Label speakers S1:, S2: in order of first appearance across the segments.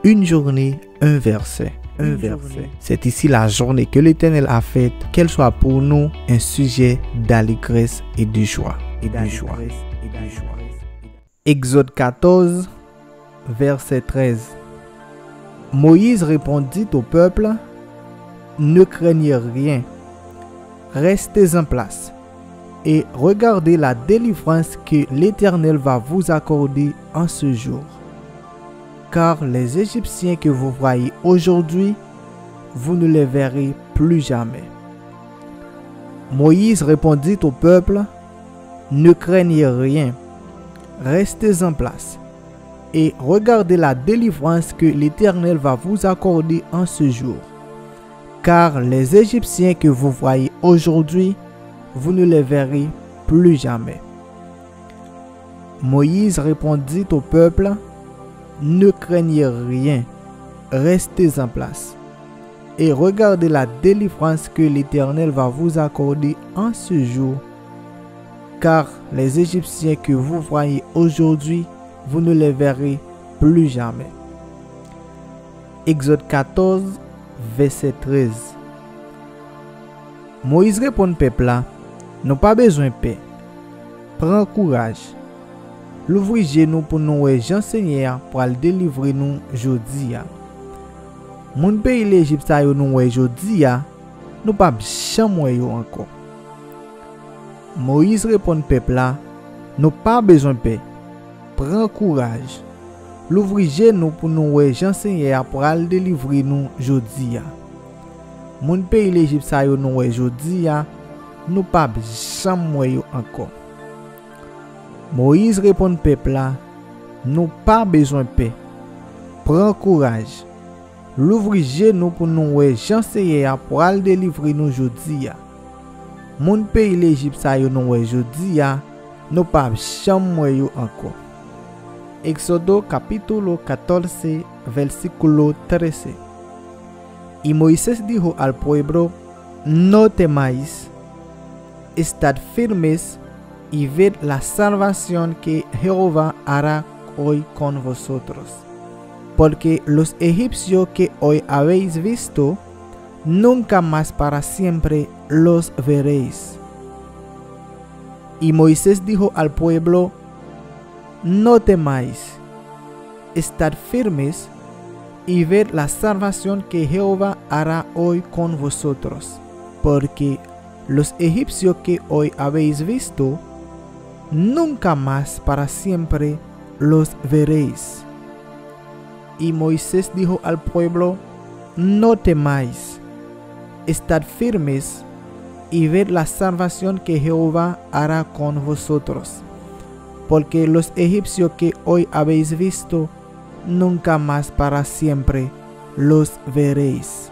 S1: Une journée, un verset. Un verset. C'est ici la journée que l'Éternel a faite, qu'elle soit pour nous un sujet d'allégresse et de joie. Exode 14, verset 13. Moïse répondit au peuple: ne craignez rien, restez en place et regardez la délivrance que l'Éternel va vous accorder en ce jour. Car les Égyptiens que vous voyez aujourd'hui, vous ne les verrez plus jamais. Moïse répondit au peuple: ne craignez rien, restez en place et regardez la délivrance que l'Éternel va vous accorder en ce jour. Car les Égyptiens que vous voyez aujourd'hui, vous ne les verrez plus jamais. Moïse répondit au peuple: ne craignez rien, restez en place et regardez la délivrance que l'Éternel va vous accorder en ce jour. Car les Égyptiens que vous voyez aujourd'hui, vous ne les verrez plus jamais. Exode 14, verset 13. Moïse répond au peuple là: nous pas besoin de paix. Prends courage. L'ouvrir genou pour nous enseigner pour le délivrer nous jodi a. Mon pays l'Égypte ça yo nous jodi a, nous pas jamais yo encore. Moïse répond au peuple là: nous pas besoin de paix. Prends courage. L'ouvrir genou pour nous enseigner pour le délivrer nous jodi a. Mon pays l'Égypte ça yo nous jodi a, nous pas jamais yo encore. Moïse répond au peuple là: nous pas besoin de paix. Prends courage. L'ouvrir genou pour nous enseigner pour le délivrer nous jodi a. Mon pays l'Égypte ça yo nous jodi a, nous pas jamais yo encore. Éxodo capítulo 14 versículo 13. Y Moisés dijo al pueblo: no temáis, estad firmes y ved la salvación que Jehová hará hoy con vosotros. Porque los egipcios que hoy habéis visto, nunca más para siempre los veréis. Y Moisés dijo al pueblo: no temáis, estad firmes y ved la salvación que Jehová hará hoy con vosotros. Porque los egipcios que hoy habéis visto, nunca más para siempre los veréis. Y Moisés dijo al pueblo: no temáis, estad firmes y ved la salvación que Jehová hará con vosotros. Porque los egipcios que hoy habéis visto, nunca más para siempre los veréis.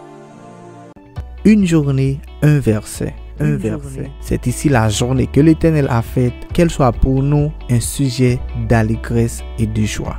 S1: Une journée, un verset. Un verset. C'est ici la journée que l'Éternel a faite, qu'elle soit pour nous un sujet d'allégresse et de joie.